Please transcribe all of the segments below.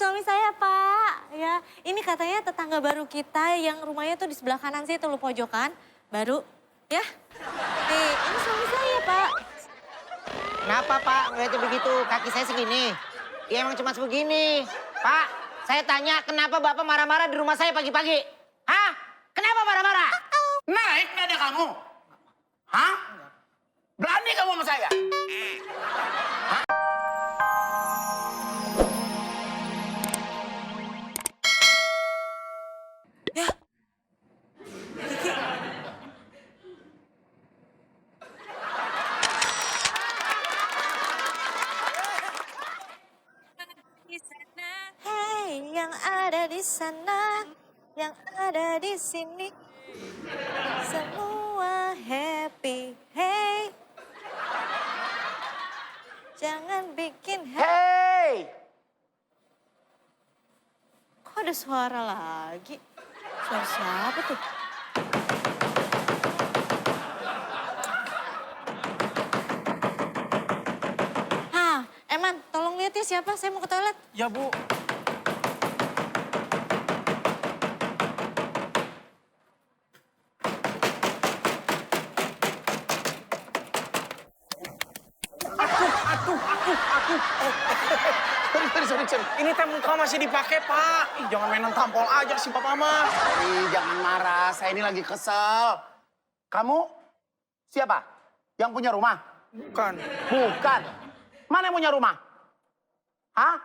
suami saya, Pak. Ya, ini katanya tetangga baru kita yang rumahnya tuh di sebelah kanan sih, tuh pojokan. Baru, ya. Nih, ini suami saya, Pak. Kenapa Pak ngeliatnya begitu? Kaki saya segini. Ya emang cuma sebegini. Pak, saya tanya kenapa Bapak marah-marah di rumah saya pagi-pagi? Hah? Kenapa marah-marah? Naik nada kamu? Hah? Berani kamu sama saya? Ya. Kiki. Hey, yang ada di sana, yang ada di sini, semua happy. Hey, jangan bikin Hei! Kok ada suara lagi? Suara siapa tuh? Hah, Eman, tolong lihat ya siapa, saya mau ke toilet. Ya, Bu. Sorry. Ini teh muka masih dipakai, Pak. Ih, jangan mainan tampol aja sih, Bapak mah. Jangan marah, saya ini lagi kesel. Kamu siapa? Yang punya rumah? Bukan. Bukan. Mana yang punya rumah? Hah?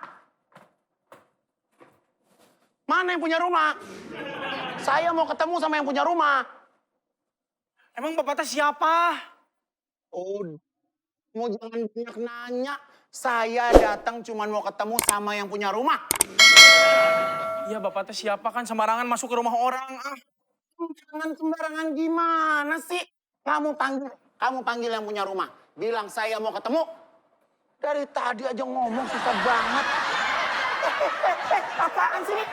Mana yang punya rumah? Saya mau ketemu sama yang punya rumah. Emang Bapak teh siapa? Oh, mau jangan banyak nanya. Saya datang cuma mau ketemu sama yang punya rumah. Iya, Bapak teh siapa kan sembarangan masuk ke rumah orang. Ah, Jangan sembarangan gimana sih? Kamu panggil yang punya rumah. Bilang saya mau ketemu. Dari tadi aja ngomong susah banget. Apaan sih ini?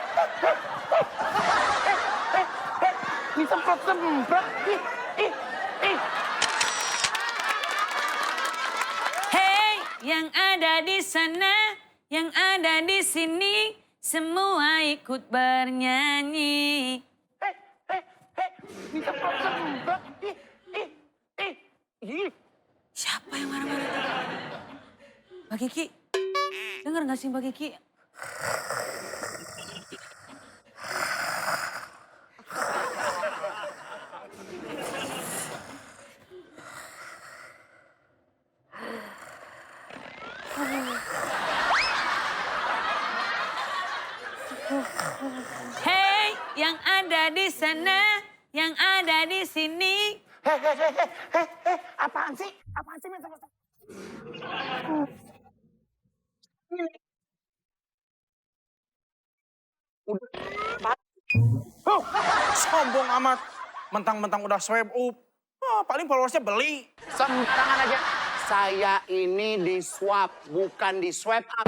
Disemprot-semprot. Ih. Hey, yang ada di sana, yang ada di sini, semua ikut bernyanyi. Disemprot-semprot. Ih. Siapa yang marah-marah tuh? Mbak Kiki, denger gak sih Mbak Kiki? Hey, yang ada di sana, yang ada di sini. Apaan sih? Apaan sih? sombong amat. Mentang-mentang udah swipe up. Ah, paling followersnya beli. Sembarangan aja. Saya ini di swap, bukan di swipe up.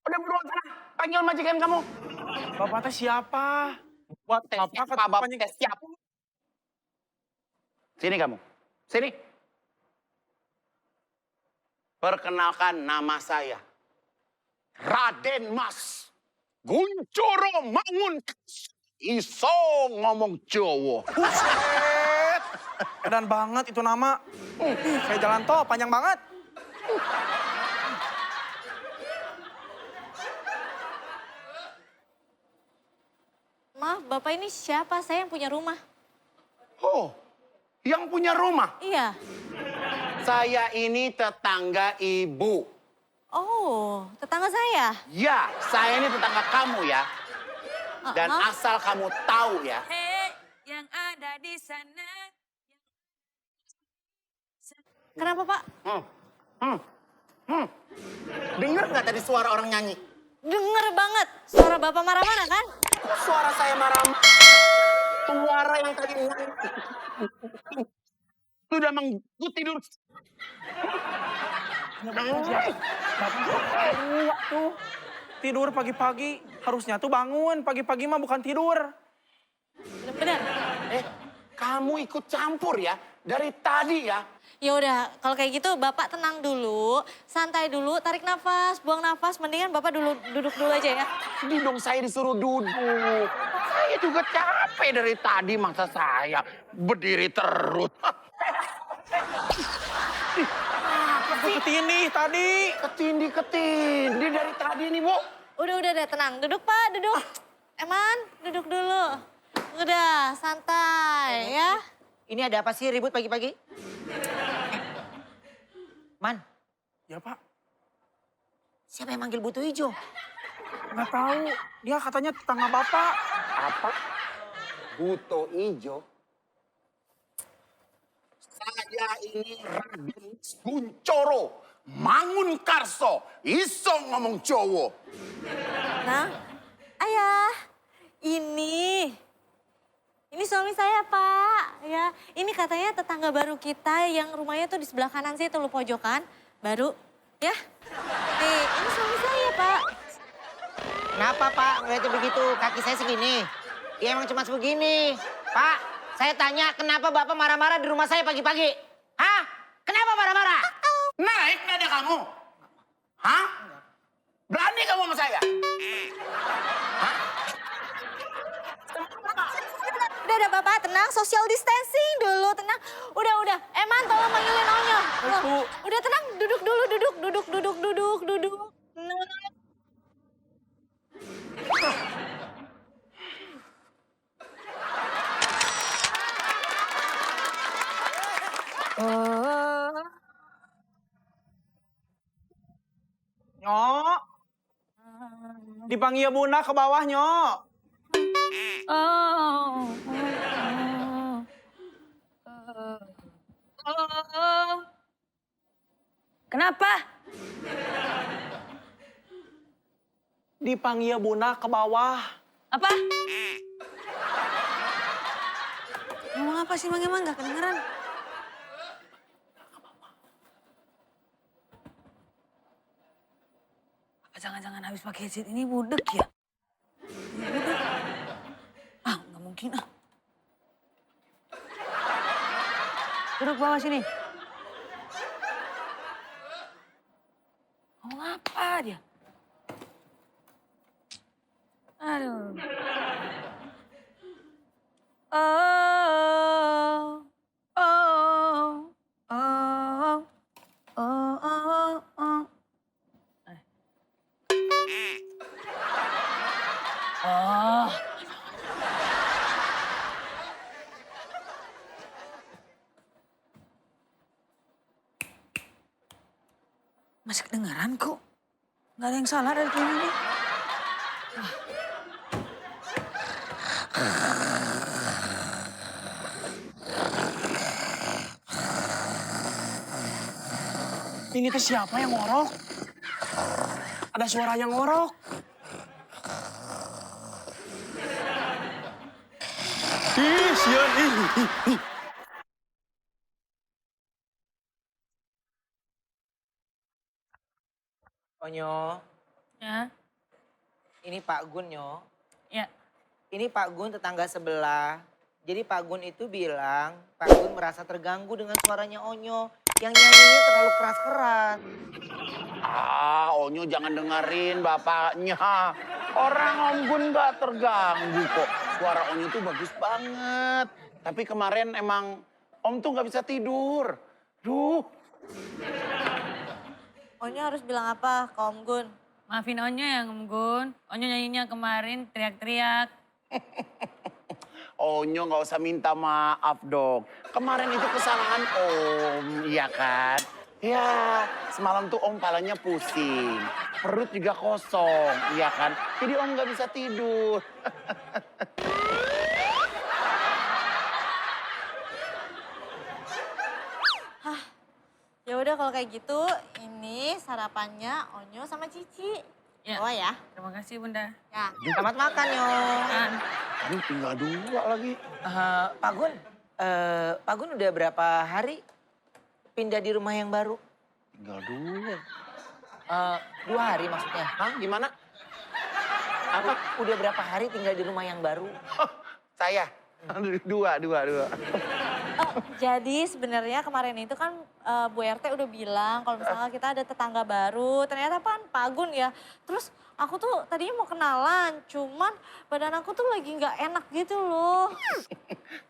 Udah buruan sana, panggil majikan kamu. Bapak teh siapa? Buat apa Pak Bapak tes siap. Sini kamu, sini. Perkenalkan nama saya. Raden Mas Guncoro Mangun. Iso ngomong Jawa. Buset. Edan banget itu nama. Kayak jalan tol, panjang banget. Maaf, Bapak ini siapa? Saya yang punya rumah. Oh, yang punya rumah. Iya. Saya ini tetangga ibu. Oh, tetangga saya. Ya, saya ini tetangga kamu ya. Dan asal kamu tahu ya. Hey, yang ada di sana. Kenapa, Pak? Dengar nggak tadi suara orang nyanyi? Denger banget. Suara Bapak marah-marah kan? Suara saya marah. Suara yang tadi nyanyi. Sudah gue tidur. Bapak tuh tidur pagi-pagi. Harusnya tuh bangun. Pagi-pagi mah bukan tidur. Bener. Kamu ikut campur ya. Dari tadi ya. Ya udah, kalau kayak gitu Bapak tenang dulu, santai dulu, tarik nafas, buang nafas. Mendingan Bapak duduk dulu aja ya. Ini dong saya disuruh duduk. Saya juga capek dari tadi, masa saya berdiri terus. Aku ketindih tadi. Ketindih dari tadi nih, Bu. Udah deh, tenang. Duduk Pak, duduk. Eman, duduk dulu. Udah, santai ya. Ini ada apa sih ribut pagi-pagi? Man, Ya Pak, siapa yang manggil Butuh Ijo? nggak tahu. Dia katanya tetangga Bapak. Apa? Buto Ijo? Saya ini Raden Kuncoro, Mangun Karso, iso ngomong Jawa. Nah, ayah, ini suami saya Pak. Ya, ini katanya tetangga baru kita yang rumahnya tuh di sebelah kanan sih, tuh lu pojokan. Baru, ya. Nih, ini suami saya Pak. Kenapa Pak ngeliatnya begitu? Kaki saya segini. Ya emang cuma sebegini. Pak, saya tanya kenapa Bapak marah-marah di rumah saya pagi-pagi? Hah? Kenapa marah-marah? Naik nada kamu? Hah? Berani kamu sama saya? Udah Bapak, tenang. Social distancing dulu, tenang. Udah. Eman, tolong panggilin Onyo. Loh, udah tenang, duduk dulu, duduk. Tenang. Nyok. Dipanggil Bunda ke bawah, Nyok. Kenapa? Dipanggil Bunda ke bawah. Apa? Ngomong apa sih Mang Eman? Gak kedengeran. Apa jangan-jangan habis pakai headset ini budek ya? Ini budek. Ah, nggak mungkin ah. Duduk bawah sini. Ngomong apa dia? Aduh. Oh. Masih kedengaran kok. Nggak ada yang salah dari ini. Ini tuh siapa yang ngorok? Ada suara yang ngorok. Ih, sian. Ih. Onyo, Ya, ini Pak Gun, Nyo. ya. Ini Pak Gun tetangga sebelah. Jadi Pak Gun itu bilang, Pak Gun merasa terganggu dengan suaranya Onyo. Yang nyanyinya terlalu keras-keras. Onyo jangan dengerin bapaknya. Orang Om Gun gak terganggu kok. Suara Onyo tuh bagus banget. Tapi kemarin emang Om tuh gak bisa tidur. Duh. Onyo harus bilang apa ke Om Gun? Maafin Onyo ya Om Gun. Onyo nyanyinya kemarin teriak-teriak. Onyo gak usah minta maaf dong. Kemarin itu kesalahan Om, iya kan? Ya, semalam tuh Om palanya pusing. Perut juga kosong, iya kan? Jadi Om gak bisa tidur. Ya udah kalau kayak gitu, ini sarapannya Onyo sama Cici. Ya. Bawa ya. Terima kasih Bunda. Ya. Selamat makan, Nyo. Ah, Aduh, tinggal 2 lagi. Pak Gun udah berapa hari pindah di rumah yang baru? Tinggal 2. 2 hari maksudnya. Hah, gimana? Apa? Udah berapa hari tinggal di rumah yang baru? Saya. 2. Jadi sebenarnya kemarin itu kan Bu RT udah bilang kalau misalnya kita ada tetangga baru. Ternyata kan Pak Agun ya. Terus aku tuh tadinya mau kenalan, cuman badan aku tuh lagi nggak enak gitu loh.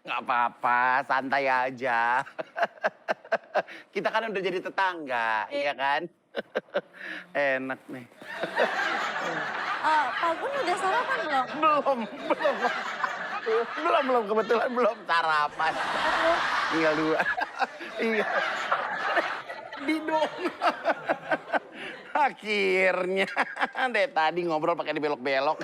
Nggak apa-apa, santai aja. Kita kan udah jadi tetangga, iya kan? Enak nih. Pak Agun udah sarapan belum? Belum, kebetulan belum sarapan. Tinggal 2. Iya. Didong. Akhirnya, deh tadi ngobrol pakai dibelok-belok.